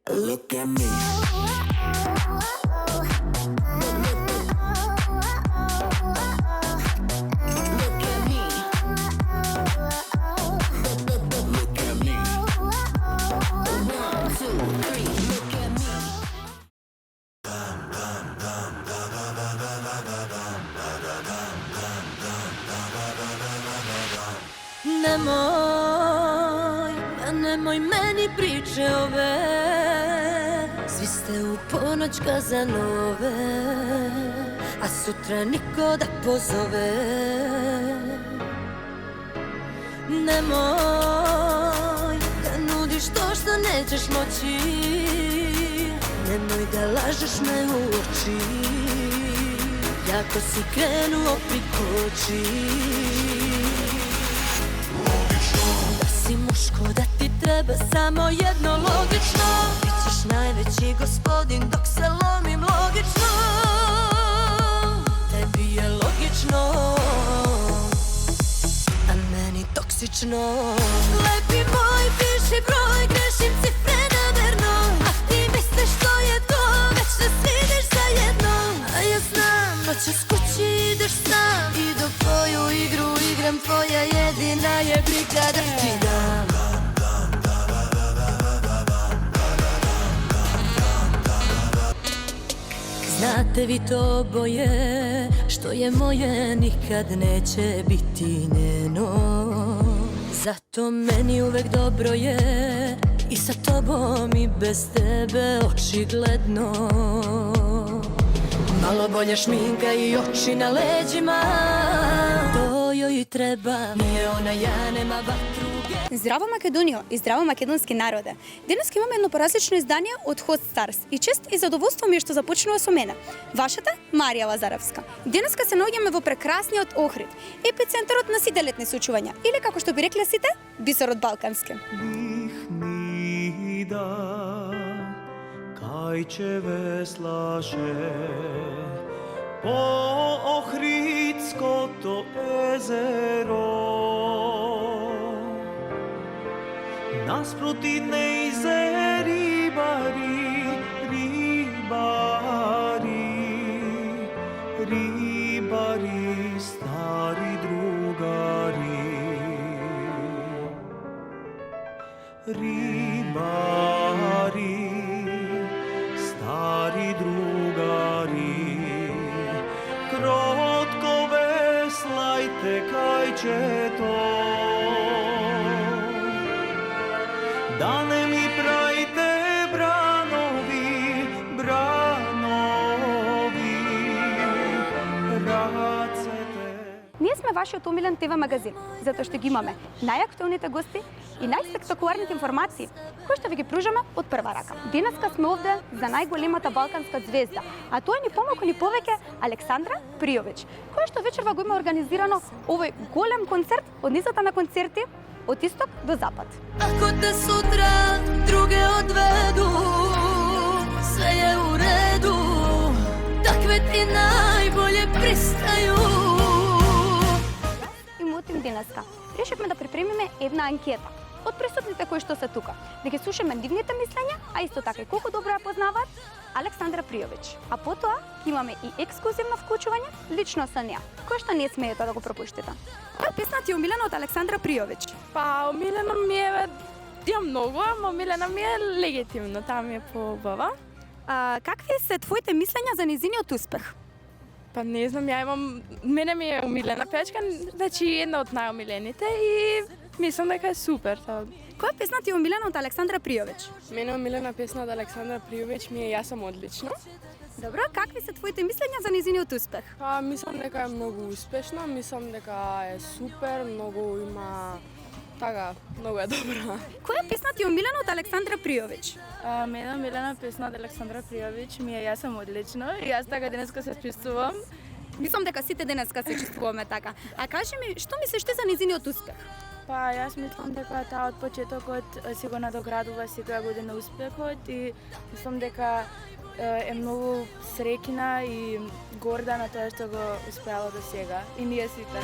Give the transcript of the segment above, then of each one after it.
Look at me. Nemoj meni priče ove, svi ste u ponoć Kazanove, a sutra niko da pozove. Nemoj da nudiš to što nećeš moći, nemoj da lažeš me u oči, jako si krenuo prikoči. Si muško da ti treba samo jedno logično, bićeš najveći gospodin dok se lomim logično. Tebi je logično, a meni toksično. Lepi moj, piši broj, grešim cifre namerno, a ti misliš što je to, već ne svidiš zajedno. A ja znam, noćas kući ideš sam i dok tvoju igru igram, tvoja jedina je briga da ti dam. Znate vi to oboje, što je moje nikad neće biti njeno. Zato meni uvek dobro je i sa tobom i bez tebe očigledno. Malo bolja šminka i oči na leđima, to joj treba, nije ona, ja nema vatru. Здраво Македонијо и здраво македонски народе. Денес имаме едно поразлично издание од Host Stars и чест и задоволство ми е што започнува со мене, вашата Марија Лазаровска. Денеска се наоѓаме во прекрасниот Охрид, епицентарот на сите летни случувања, или како што би рекле сите, бисерот балкански. Нихнида, кајче веслаше по Охридското езеро. Наспроти нејзе рибари, рибари, рибари, стари другари. Рибари, стари другари, кротко веслајте кајчето. Да не ми правите бранови, бранови, рацете. Ние сме вашиот омилен ТВ магазин, затоа што ги имаме најактуелните гости и најспектакуларните информации, кои што ви ги пружаме од прва рака. Денеска сме овде за најголемата балканска звезда, а тоа ни помалку ни повеќе Александра Пријович, која што вечерва го има организирано овој голем концерт од низата на концерти од исток до запад. Ако те сутра друге одведу, све е у реду, такве ти најболje пристају. И мотим денеска решивме да припремиме една анкета од присутните кои што се тука, да ги слушаме нивните мислења, а исто така и колку добро ја познаваат Александра Пријович. А потоа имаме и ексклузивно вклучување лично со неа, кој што не смеете да го пропуштите. Која песна ти е омилена од Александра Пријович? Па, омилена ми е, имам многу, ама омилена ми е легитимно, таа ми е поубава. Какви се твоите мислења за незиниот успех? Па не знам, ја имам, мене ми е омилена печка, значи една од најомилените и мислам дека е супер. Која песна ти е омилена од Александра Пријович? Мене омилена песна од Александра Пријович ми е Јас сум одлично. Добро, какви се твоите мислења за незиниот успех? Па мислам дека е многу успешна, мислам дека е супер, многу има така, многу е добра. Која песна ти е омилена од Александра Пријович? Мене омилена песна од Александра Пријович ми е Јас сум одлично и јас така денеска се чувствувам. Мислам дека сите денеска се чувствуваме така. А кажи ми, што мислиш ти за незиниот успех? Па јас мислам дека таа од почетокот си го надоградува секоја година успехот и мислам дека е многу среќна и горда на тоа што го успеала до сега и ние сите.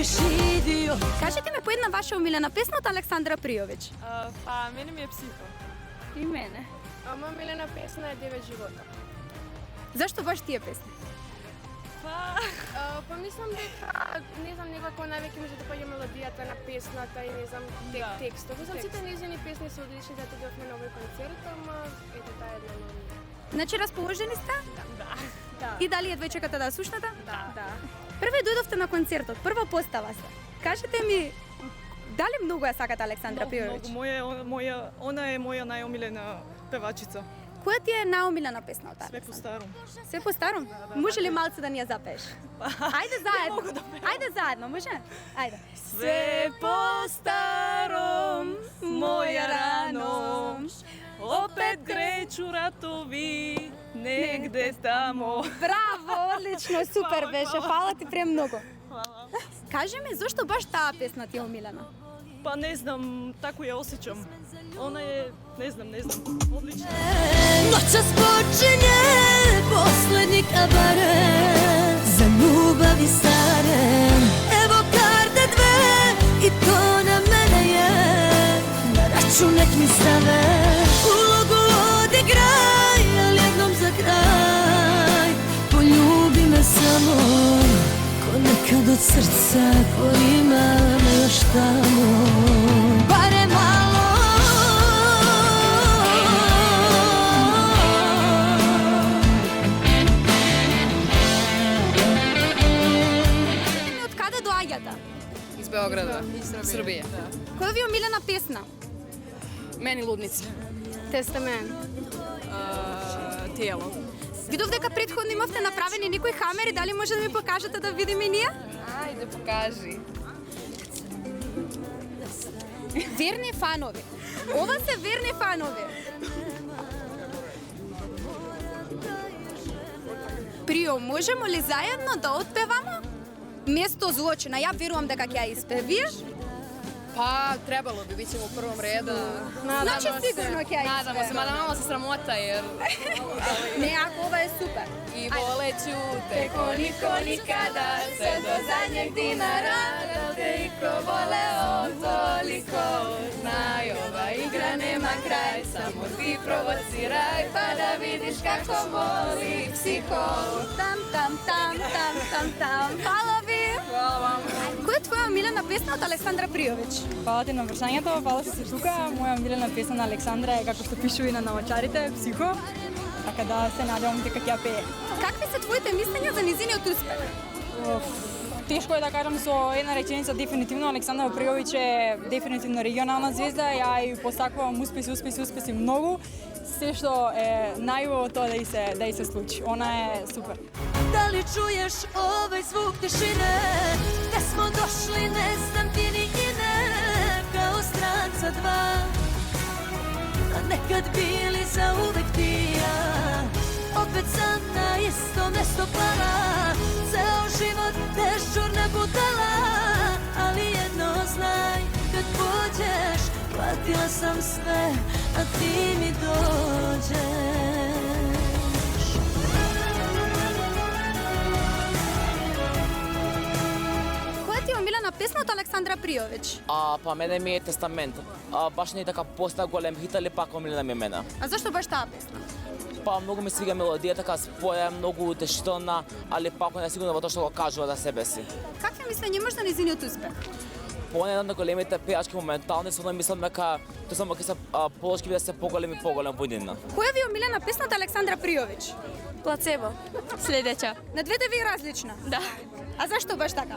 presidio. Кажете ми по една ваша омилена песна од Александра Пријовиќ. Па, мене ми е психо. И мене. Ама милена песна е 9 живота. Зашто баш тие песни? Па мислам дека, не знам, некако највеќе ми се допаѓа мелодијата на песната и не знам, текстот. Мислам, сите нејзини песни се одлични, затоа бевме на овој концерт, ама ето таа е една новина. Значи расположени сте? Да. И дали едва чекате да слушнете? Да. Прве дојдовте на концертот, прва постава сте. Кажете ми, дали многу ја сакате Александра Пријовиќ? Она е моја најомилена певачица. Која ти е најомилена песна од Све по Александра? старом. Све по старом? Може ли малце да ни ја запееш? Ајде заедно. Ајде заедно, може? Ајде. Све по старом, моја рано, опет гречу ратови, негде тамо. Браво, одлично, супер беше. Фала ти премногу. Хвала. Кажи ми, зошто баш таа песна ти е омилена? Па не знам, тако ја осеќам. Она е, не знам, одлично. Noćas počinje poslednji kabaret za ljubavi stare. Evo karte dve i to na mene je, na račun nek mi stave. Ulogu odigraj, ali jednom za kraj, poljubi me samo, ko nekad od srca, ko ima me još tamo. Bare malo. Iz Beograda, Srbije. Која ви е омилена песна? Meni ludnica. Тестамент. Тијело. Видов дека претходно имавте направени некои хамери, дали може да ми покажете да видиме и ние? Ајде, покажи. Верни фанови. Ова се верни фанови. Прио, можемо ли заедно да отпевамо? Место злочина, ја верувам дека ќе ја испевиш. Pa, trebalo bi, bit ćemo u prvom redu. Значи сигурно ќе ја Nadamo se, испевиш. mada malo se sramota jer... Не, ако ова е супер. I voleću te ko niko nikada, sve do zadnjeg dinara, da te iko voleo toliko. Znaj, ova igra nema kraj, samo ti provociraj, pa da vidiš kako voli psiholog. Там, там, там, там, там, там. Фала ви. Hvala vam. Која е твоја омилена песна од Александра Пријовиќ? Фала ти на вршањето, фала што си тука. Моја омилена песна на Александра е како што пишу и на навачарите, Психо. Така да се надевам дека ќе ја пее. Какви се твоите мислења за низиниот успех? Тешко е да кажам со една реченица дефинитивно. Александра Пријовиќ е дефинитивно регионална звезда. Ја и посакувам успеси многу. Се што е најубаво тоа да и се случи. Она е супер. Da li čuješ ovaj zvuk tišine? Gde smo došli, ne znam ti ni ime, kao stranca dva. A nekad bili za uvek ti i ja, opet sam na isto mesto pala. Ceo život dežurna budala, ali jedno znaj, kad pođeš, platila sam sve, a ti mi dođeš. Која ти е омилена песна од Александра Пријовиќ? Па мене ми е Тестамент. Баш не е така поста голем хит, али пак омилена ми е мене. А зашто баш таа песна? Па многу ми свига мелодија, така споја, многу утешителна, али пак не сигурно во тоа што го кажува за себе си. Какви мислења имаш за низиниот успех? По една од големите пејачки моментални, со мислам дека тоа само ќе се полошки да се поголем во иднина. Која ви е омилена песна од Александра Пријовиќ? Плацебо. Следеќа. На двете ви е различна. Да. А зашто баш така?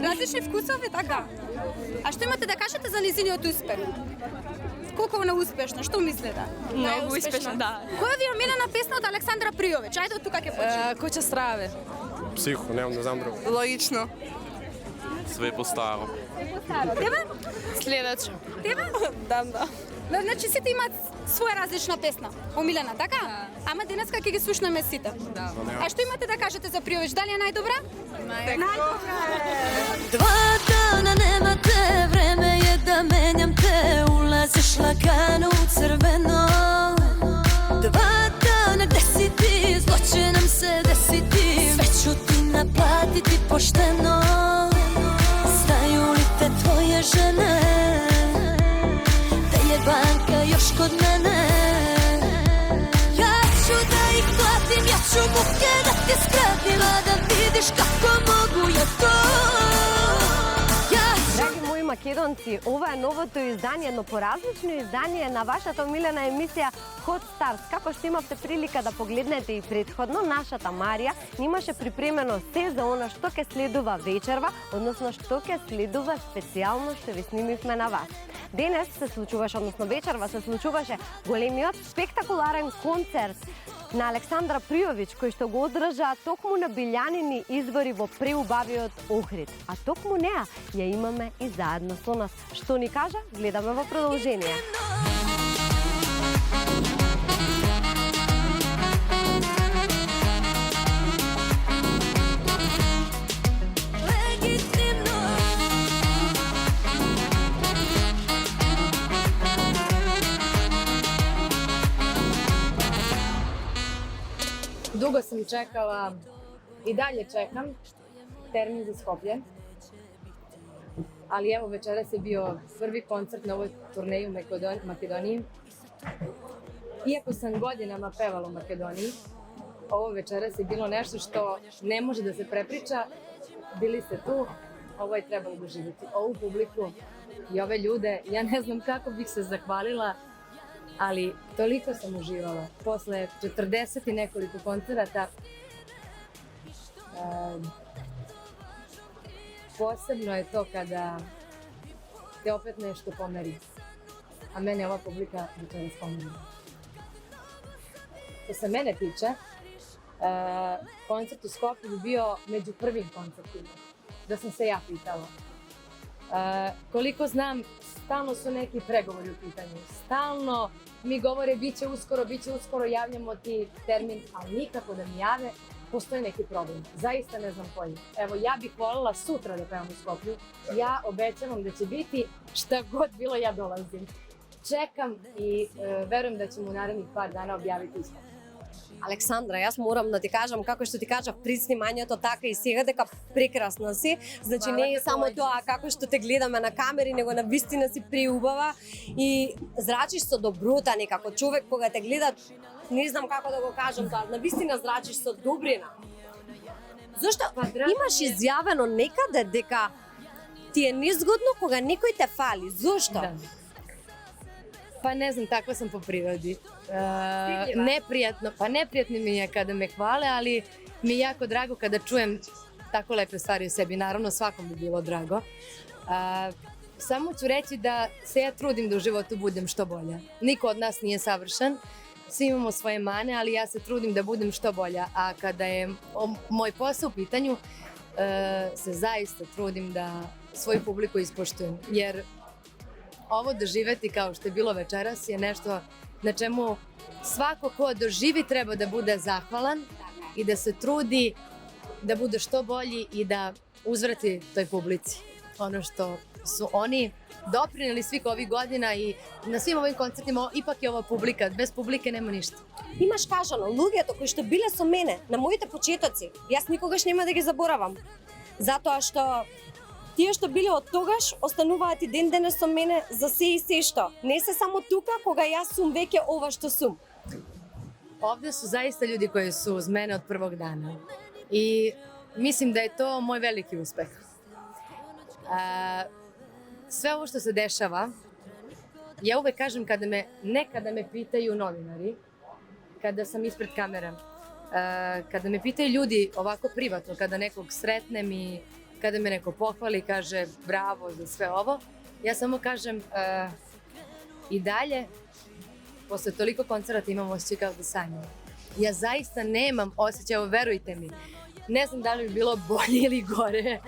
Различни вкусови, така? А што имате да кажете за низиниот успех? Колку она успешна, што мислите? Многу успешна, да. Која ви е омилена песна од Александра Пријовиќ? Ајде од тука ќе почнеме. Kuća strave. Психо, немам да знам друго. Logično. Све по старо. Тебе? Следеќа. Тебе? Да. Значи сите имаат своја различна песна, омилена, така? Ама денеска ќе ги слушнеме сите. Да. А што имате да кажете за Пријовиќ? Дали е најдобра? Најдобра. Dva dana nema te, vreme je da menjam te, ulaziš lagano u crveno. Dva dana gde si ti, zlo će nam se desiti, sve ću ti naplatiti pošteno. moje žene. Te je banka još kod mene. Ja ću da ih platim, ja ću muke da ti skratim, a da vidiš kako mogu ja to. Драги мои македонци, ова е новото издание, едно поразлично издание на вашата омилена емисија Hot Stars. Како што имавте прилика да погледнете и предходно, нашата Марија имаше припремено се за она што ќе следува вечерва, односно што ќе следува специјално што ви снимивме на вас. Денес се случуваше, односно вечерва се случуваше големиот спектакуларен концерт на Александра Пријовиќ, кој што го одржа токму на Билјанини извори во преубавиот Охрид. А токму неа ја имаме и заедно со нас. Што ни кажа, гледаме во продолжение. Dugo sam čekala i dalje čekam termin za Skoplje. Ali evo, večeras je bio prvi koncert na ovoj turneji u Makedoniji. Iako sam godinama pevala u Makedoniji, ovo večeras je bilo nešto što ne može da se prepriča. Bili ste tu, ovo je trebalo doživjeti. Ovu publiku i ove ljude, ja ne znam kako bih se zahvalila, ali toliko sam uživala. Posle 40 i nekoliko koncerata, posebno je to kada te opet nešto pomeri. A mene ova publika večeras pomeri. Što se mene tiče, koncert u Skoplju bi bio među prvim koncertima. Da sam se ja pitala. Koliko znam, stalno su neki pregovori u pitanju. Stalno mi govore bit će uskoro, javljamo ti termin, ali nikako da mi jave. Postoji neki problem. Zaista ne znam koji. Evo, ja bih voljela sutra da pevam u Skoplju. Ja obećavam da će biti šta god bilo, ja dolazim. Čekam i verujem da ćemo u narednih par dana objaviti isto. Александра, јас морам да ти кажам, како што ти кажав при снимањето, така и сега, дека прекрасна си. Значи не е само тоа како што те гледаме на камери, него на вистина си преубава и зрачиш со доброта некако. Човек кога те гледа, не знам како да го кажам тоа, на вистина зрачиш со добрина. Зошто имаш изјавено некаде дека ти е незгодно кога некој те фали? Зошто? Da. Pa ne znam, takva sam po prirodi. Neprijatno mi je kada me hvale, ali mi je jako drago kada čujem tako lepe stvari o sebi. Naravno, svakom bi bilo drago. Samo ću reći da se ja trudim da u životu budem što bolja. Niko od nas nije savršen, svi imamo svoje mane, ali ja se trudim da budem što bolja. A kada je moj posao u pitanju, se zaista trudim da svoju publiku ispoštujem. Jer ovo doživeti kao što je bilo večeras je nešto na čemu svako ko doživi treba da bude zahvalan i da se trudi da bude što bolji i da uzvrati toj publici. Ono što su oni doprineli svih ovih godina i na svim ovim koncertima ipak je ova publika, bez publike nema ništa. Имаш кажано, луѓето кои што биле со мене на моите почетоци, јас никогаш нема да ги заборавам. Затоа што тие што биле од тогаш остануваат и ден денес со мене за се и се што. Не се само тука кога јас сум веќе ова што сум. Ovde su zaista ljudi koji su uz mene od prvog dana i mislim da je to moj veliki uspeh. Sve ovo što se dešava, ja uvek kažem kada me pitaju novinari, kada sam ispred kamera, kada me pitaju ljudi ovako privatno, kada nekog sretnem i kada me neko pohvali i kaže bravo za sve ovo, ja samo kažem i dalje, posle toliko koncerata imam osjećaj kao da sanjam. Ja zaista nemam osjećaj, evo verujte mi, ne znam da li bi bilo bolje ili gore,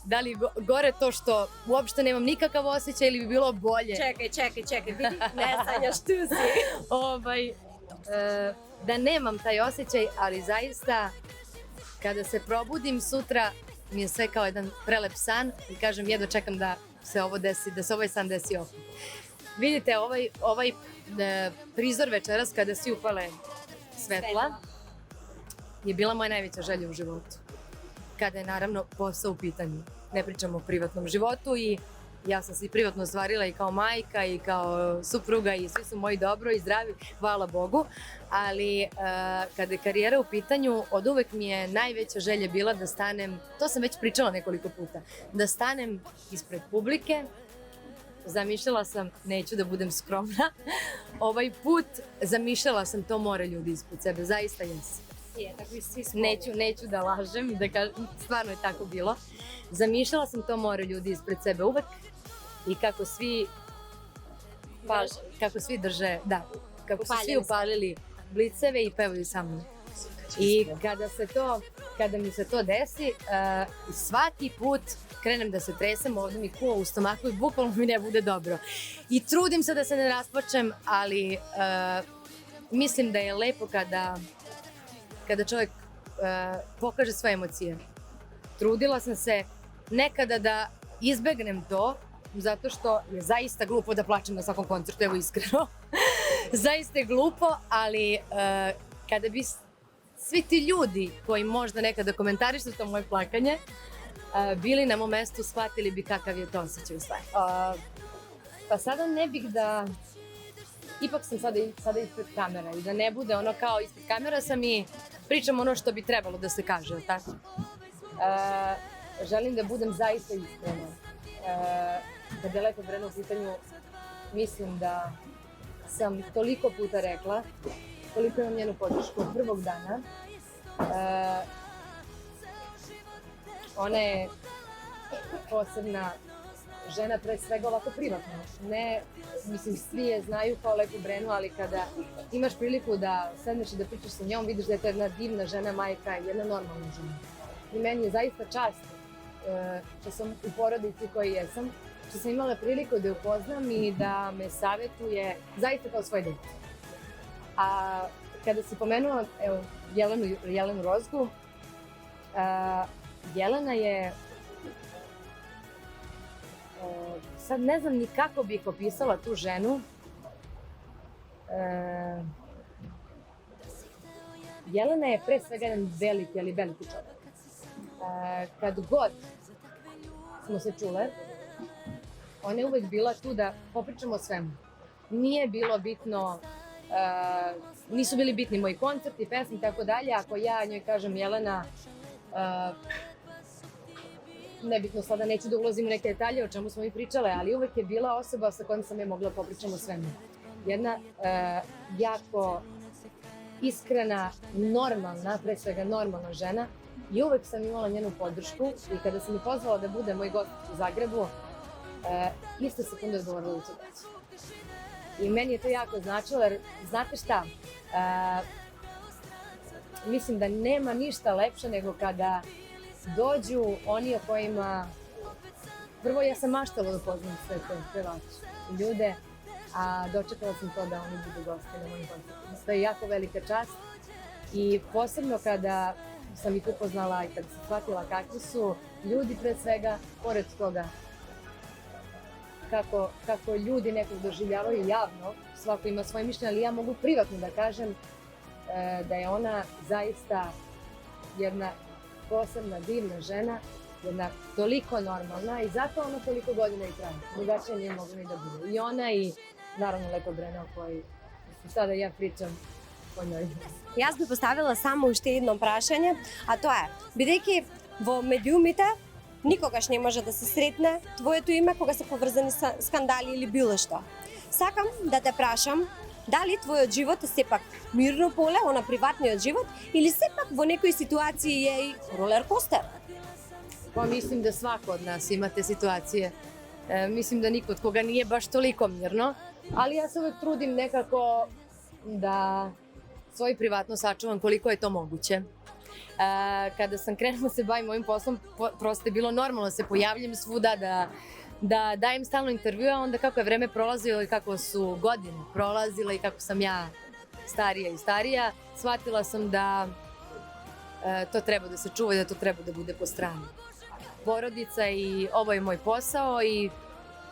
da li gore to što uopšte nemam nikakav osjećaj ili bi bilo bolje. Čekaj, vidi, ne sanjaš, tu si. Da nemam taj osjećaj, ali zaista kada se probudim sutra mi je sve kao jedan prelep san i kažem jedva čekam da se ovo desi, da se ovaj san desi opet. Vidite, ovaj prizor večeras kada svi upale svetla je bila moja najveća želja u životu. Kada je naravno posao u pitanju. ne pričamo o privatnom životu i ja sam se i privatno ostvarila i kao majka i kao supruga i svi su moji dobro i zdravi, hvala Bogu, ali kada je karijera u pitanju, od uvek mi je najveća želja bila da stanem, to sam već pričala nekoliko puta, da stanem ispred publike. Zamišljala sam, neću da budem skromna, ovaj put zamišljala sam to more ljudi ispred sebe, zaista jesam. Neću da lažem i da kažem, stvarno je tako bilo. Zamišljala sam to more ljudi ispred sebe uvek i kako svi drže, da, kako su svi upalili bliceve i pevaju sa mnom. I kada mi se to desi, svaki put krenem da se tresem, ovdje mi kuva u stomaku i bukvalno mi ne bude dobro. I trudim se da se ne rasplačem, ali mislim da je lepo kada čovjek pokaže svoje emocije. Trudila sam se nekada da izbegnem to, zato što je zaista glupo da plačem na svakom koncertu, evo iskreno. Zaista je glupo, ali kada bi svi ti ljudi koji možda nekada komentarišu to moje plakanje, bili na mom mestu, shvatili bi kakav je to osjećaj u stvari. Pa sada ne bih da... Ipak sam sada ispred kamera i da ne bude ono kao ispred kamera sam i pričam ono što bi trebalo da se kaže, tako? Želim da budem zaista iskrena. Kada je Lepa Brena u pitanju, mislim da sam toliko puta rekla, koliko imam njenu podršku od prvog dana. Ona je posebna žena, pre svega ovako privatno. Ne, mislim, svi je znaju kao Lepu Brenu, ali kada imaš priliku da sedneš i da pričaš sa njom, vidiš da je to jedna divna žena, majka, jedna normalna žena. I meni je zaista čast što sam u porodici koji jesam, što sam imala priliku da je upoznam i da me savjetuje zaista kao svoje dete. A kada si pomenula Jelenu Rozgu, Jelena je, sad ne znam ni kako bih opisala tu ženu, Jelena je pre svega jedan veliki, ali veliki čovjek. Kad god smo se čule, ona je uvek bila tu da popričamo o svemu. Nije bilo bitno, nisu bili bitni moji koncerti, pesmi i tako dalje. Ako ja njoj kažem Jelena, nebitno sada, neću da ulazim u neke detalje o čemu smo mi pričale, ali uvek je bila osoba sa kojom sam je mogla popričamo o svemu. Jedna jako iskrena, normalna, pre svega normalna žena i uvek sam imala njenu podršku i kada sam mi pozvala da bude moj gost u Zagrebu, iste sekunde odgovorila u Čudeci. I meni je to jako značilo jer, znate šta, mislim da nema ništa lepše nego kada dođu oni o kojima... Prvo, ja sam maštala da poznam sve te pevače i ljude, a dočekala sam to da oni budu gosti na mojim koncertima. To je jako velika čast i posebno kada sam ih upoznala i kada sam shvatila kakvi su ljudi pre svega, pored toga kako ljudi nekog doživljavaju javno, svako ima svoje mišljenje, ali ja mogu privatno da kažem da je ona zaista jedna posebna, divna žena, jedna toliko normalna i zato ona toliko godina i traje. Drugačije nije mogla ni da bude. I ona i naravno Lepa Brena o kojoj sada ja pričam o njoj. Jaz bi postavila samo še jedno vprašanje, a to je, бидејќи во медиумите никогаш не може да се сретне твоето име кога се поврзани скандали или било што. Сакам да те прашам, дали твојот живот е сепак мирно поле, она приватниот живот, или сепак во некои ситуации е и ролер костер? Pa mislim da svako od nas ima te situacije. Mislim da niko od koga nije baš toliko mirno, ali ja se uvek trudim nekako da svoju privatno sačuvam koliko je to moguće. Kada sam krenula se bavim ovim poslom, prosto je bilo normalno da se pojavljam svuda, da dajem stalno intervjue, a onda kako je vreme prolazilo i kako su godine prolazile i kako sam ja starija i starija, shvatila sam da to treba da se čuva i da to treba da bude po strani. Porodica i ovo je moj posao i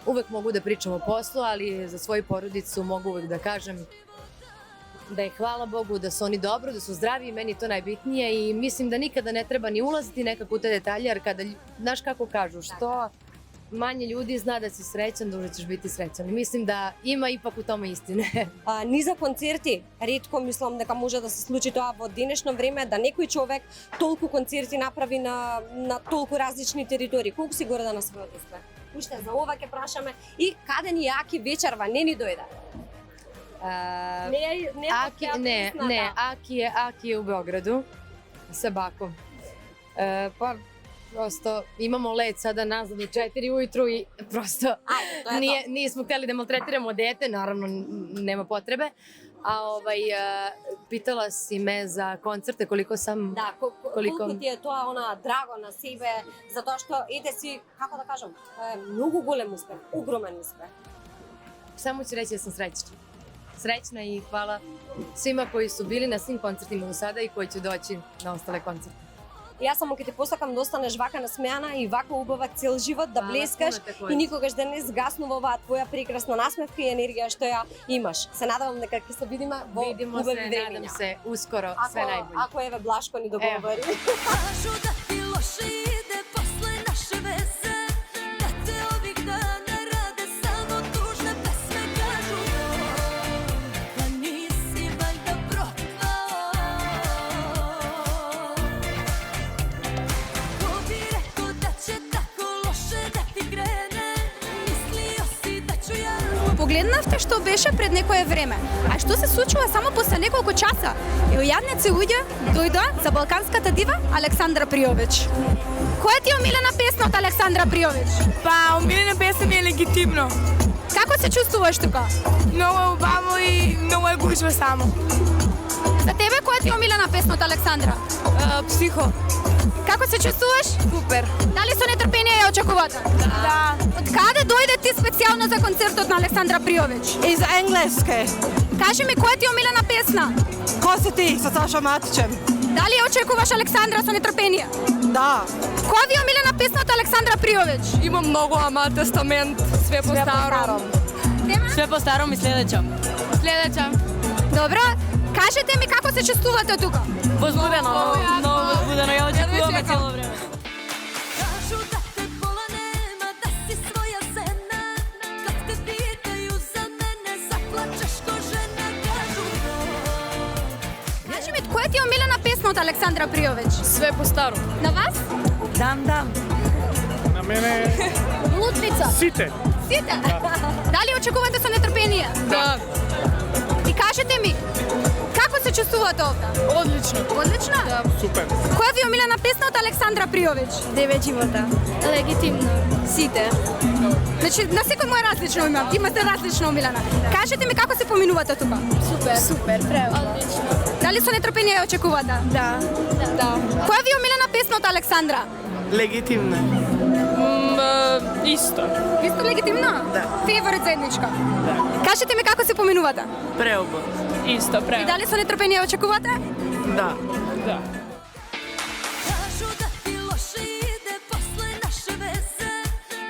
uvek mogu da pričam o poslu, ali za svoju porodicu mogu uvek da kažem da je hvala Bogu da su oni dobro, da su zdravi i meni je to najbitnije i mislim da nikada ne treba ni ulaziti nekako u te detalje, jer kada, znaš kako kažu, što manje ljudi zna da si srećan, duže ćeš biti srećan. I mislim da ima ipak u tome istine. Ни за концерти, ретко мислам дека може да се случи тоа во денешно време, да некој човек толку концерти направи на толку различни територии. Колку си горда на својот успех? Уште за ова ќе прашаме и каде ни Аки вечерва, не ни дојде? Aki je u Beogradu sa bakom. Pa prosto imamo let sada nazad u 4 ujutru i prosto nismo hteli da maltretiramo dete, naravno nema potrebe. A pitala si me za koncerte, koliko sam... Da, koliko ti je тоа драго на себе, затоа што ете си, како да кажам, многу голем успех, огромен успех. Samo ću reći da sam srećna. Srećna i hvala svima koji su bili na svim koncertima do sada i koji će doći na ostale koncerte. Јас само ќе ти посакам да останеш вака насмеана и вака убава цел живот, да блескаш и никогаш да не згаснува оваа твоја прекрасна насмевка и енергија што ја имаш. Се надевам дека ќе се видиме во убави времиња. Nadam se uskoro, sve najbolje. Ако еве Блашко ни договори. Kažu da ti loše ide posle naše veze, da te ovih dana rade samo tužne pesme. Kažu da nisi valjda propao. Ko bi rekao da će tako loše da ti krene, mislio si da ću ja... Погледнавте што беше пред некое време. А што се случува само после неколку часа? И јадници дојде за балканската дива Александра Пријовиќ. Која ти е омилена песна од Александра Пријовиќ? Па, омилена песна ми е Легитимно. Како се чувствуваш тука? Много е убаво и много е гужва само. За тебе која ти е омилена песна од Александра? Психо. Како се чувствуваш? Супер. Дали со нетрпение ја очекувате? Да. Од каде дојде ти специјално за концертот на Александра Пријовиќ? Из Енглеске. Кажи ми, која ти е омилена песна? Ко си ти, со Саша Матичем? Дали ја очекуваш Александра со нетрпение? Да. Која ви е омилена песна од Александра Пријовиќ? Има много, ама Тестамент, све по старом. Све по старом и следеќа. Следеќа. Добро. Кажете ми како се чувствувате тука? Возбудено, много возбудено, ја очекуваме цело време. Kažu da te bola nema, da si svoja žena. Kad te pitaju za mene, zaplačeš ko žena. Kažu Кажи ми, која ти е омилена песна од Александра Пријовиќ? Све по старом. На вас? Дам. Na mene Лудница. Сите. Сите? Дали очекувате со нетрпение? Да. И кажете ми, како се чувствувате овде? Одлично. Одлично? Да. Super. Која ви е омилена песна од Александра Пријовиќ? 9 живота. Легитимно. Сите. Значи, на секој му е различно име, имате различно омилена. Кажете ми како се поминувате тука? Супер, превело. Одлично. Дали со нетрпение ја очекувате? Да. Која ви е омилена песна од Александра? Легитимно. Исто. Исто легитимно? Да. Феворит заедничка? Да. Кажете ми како се поминувате? Преубаво. Исто, И дали со нетрпение ја очекувате? Да. Kažu da ti loše ide posle naše veze,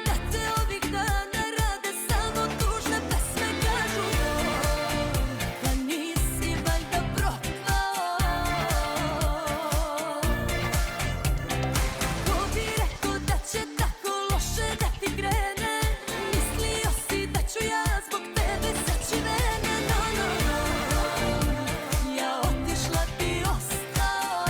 da te ovih dana rade samo tužne pesme. Kažu da nisi valjda propao. Ko bi rekao da će tako loše da ti krene, mislio si da ću ja zbog tebe seći vene. Ja otišla ti ostao.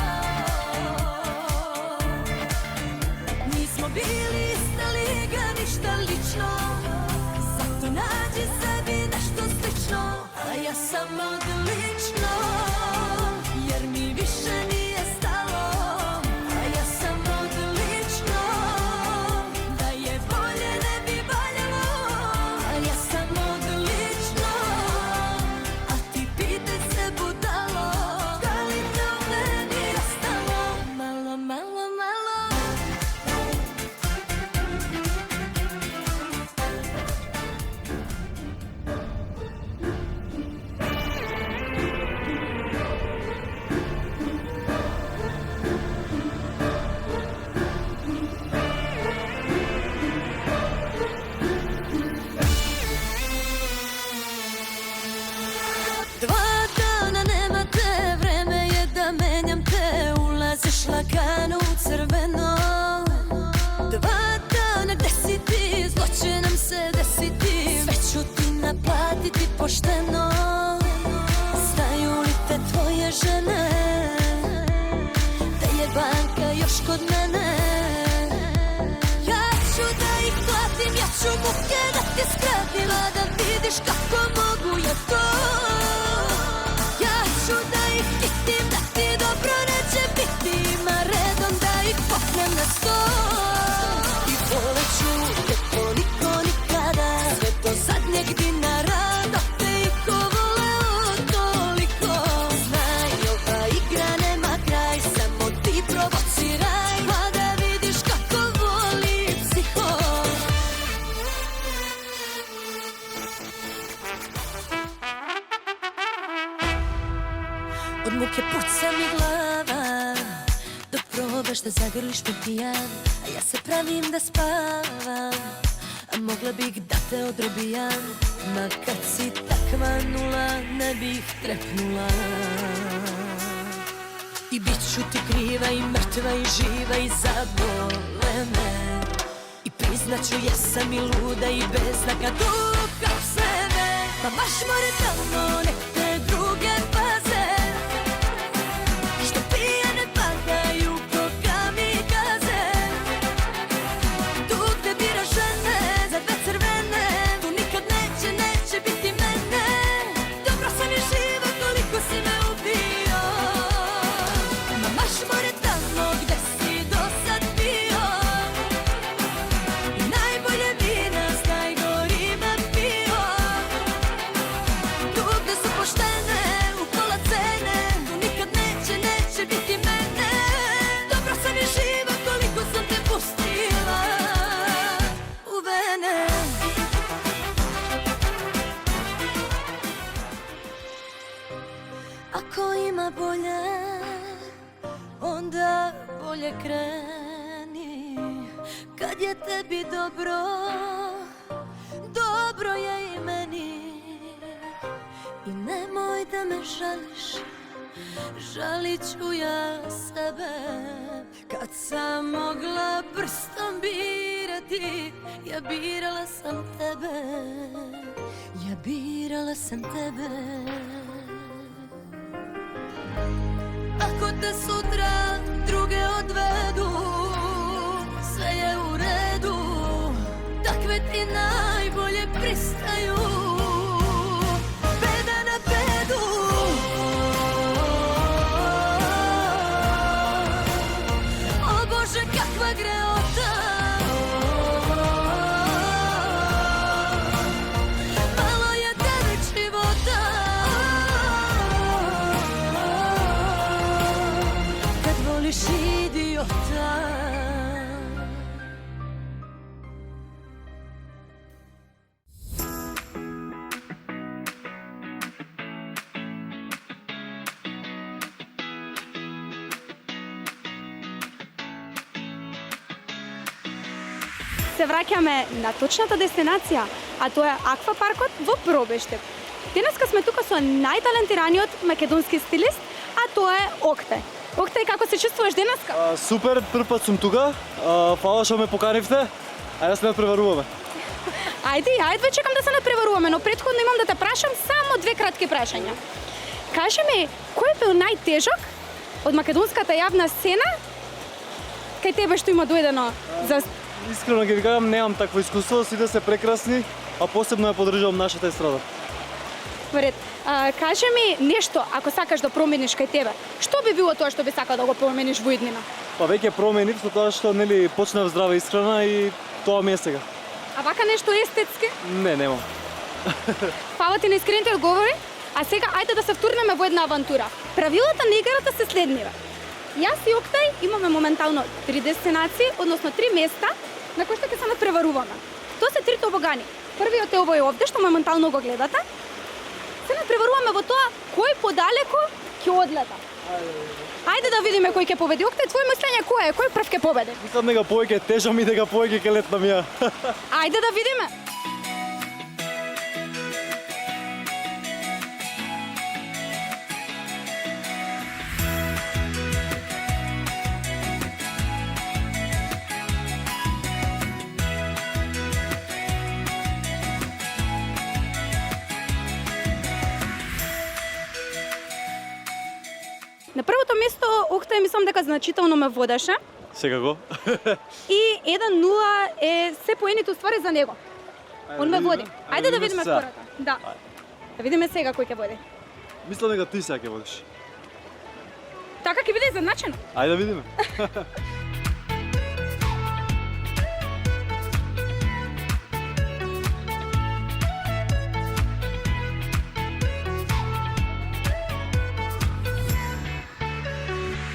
kod mene. Ja ću da ih platim, ja ću muke da ti skratim, a da vidiš kako mogu ja to. Ja ću da ih štitim, da ti dobro neće biti, ima redom da ih popnem na sto. I volet ću te toliko nikada, sve do zadnjeg dinara, da te iko voleo toliko. Znaj, ova igra nema kraj, samo ti provociraj, pa da vidiš kako voli psiho. Od muke puca mi glava, dok probaš da zagrliš me pijan, a ja se pravim da spavam, a mogla bih da te odrobijam, ma kad si takva nula, ne bih trepnula. I bit ću ti kriva i mrtva i živa i zabole me, i priznaću jesam i luda i bezna kad ukap sebe. Pa baš more tamo nek te druge paze, što pijane padaju ko kamikaze. Tu te bira žene za dve crvene, tu nikad neće biti mene. Dobro sam i živa koliko si me ubio, ma maš more tamo gde si do sad bio. Najbolje vina s najgorima pio, tu gde su poštene u pola cene, tu nikad neće biti mene. Dobro sam i živa koliko sam te pustila u vene. Ako ima bolje, onda bolje kreni. Kad je tebi dobro, dobro je i meni. I nemoj da me žališ, žalit ću ja sebe. Kad sam mogla prstom birati, ja birala sam tebe. Ja birala sam tebe. Ako te sutra druge odvedu, sve je u redu, takve ti najbolje pristaju. Beda na bedu. O Bože, kakva greota. Malo je tebi života, kad voliš idiota. Се враќаме на точната дестинација, а тоа е аквапаркот во Пробештеп. Денеска сме тука со најталентираниот македонски стилист, а тоа е Октај. Октај, како се чувствуваш денеска? Супер, прв пат сум тука. Фала што ме поканивте. Ајде да се надпреваруваме. Ајде, чекам да се надпреваруваме, но претходно имам да те прашам само две кратки прашања. Кажи ми, кој бил најтежок од македонската јавна сцена кај тебе што има дојдено за... Искрено ги кажам, немам такво искуство, сите се прекрасни, а посебно ја поддржувам нашата естрада. Вред, кажи ми нешто, ако сакаш да промениш кај тебе. Што би било тоа што би сакал да го промениш во иднина? Па веќе променив со тоа што нели почнав здрава исхрана и тоа ми е сега. А вака нешто естетски? Не, немам. Фала ти на искрените одговори. А сега ајде да се втурнеме во една авантура. Правилата на играта се следниве. Јас и Октај имаме моментално 3 дестинации, односно 3 места на кои што ќе се надпреваруваме. Тоа се 3 тобогани. Првиот е овој овде што моментално го гледате. Се надпреваруваме во тоа кој подалеку ќе одлета. Ајде да видиме кој ќе победи. Октај, твој мислење кој е? Кој прв ќе победи? Мислам дека повеќе тежам и дека повеќе ќе летнам ја. Ајде да видиме. На првото место Октај мислам дека значително ме водеше. Секако. И 1-0 е се поените уствари за него. Он ме води. Ајде да видиме сега. втората. Да. Да видиме сега кој ќе води. Мислам дека ти сега ќе водиш. Така ќе биде изедначено. Ајде да видиме.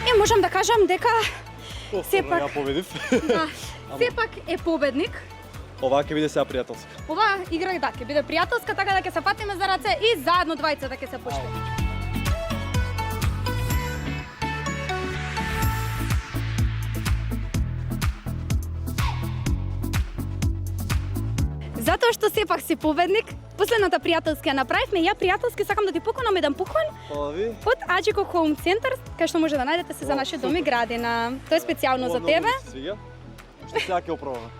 И можам да кажам дека сепак Ја победив. да, сепак е победник. Ова ќе биде сега пријателска. Ова игра да ќе биде пријателска, така да ќе се фатиме за раце и заедно двајцата ќе се поштиме. Затоа што сепак си победник, последната пријателска ја направивме, ја пријателски сакам да ти поканам еден поклон Ови. од Аџико Home Center, кај што може да најдете се за наше дом и градина. Тоа е специјално за тебе. Свига. Што сега ќе опробаме.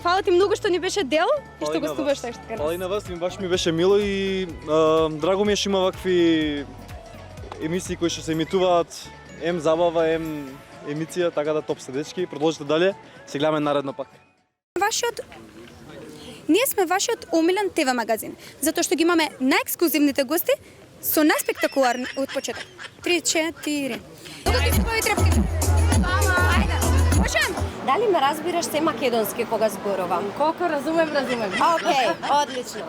Фала ти многу што ни беше дел и Фала што и на гостуваш вас. така Фала и на вас, баш ми беше мило и драго ми е што има вакви емисии кои што се емитуваат, ем забава, ем емисија, така да топ сте дечки. Продолжите дале, се гледаме наредно пак. Ние сме вашиот омилен ТВ магазин, затоа што ги имаме најексклузивните гости со најспектакуларни од почеток. 3, 4. Докато ти се појави трепките. Ајде, можем? Дали ме разбираш се македонски кога зборувам? Колко разумем, разумем. Океј, одлично.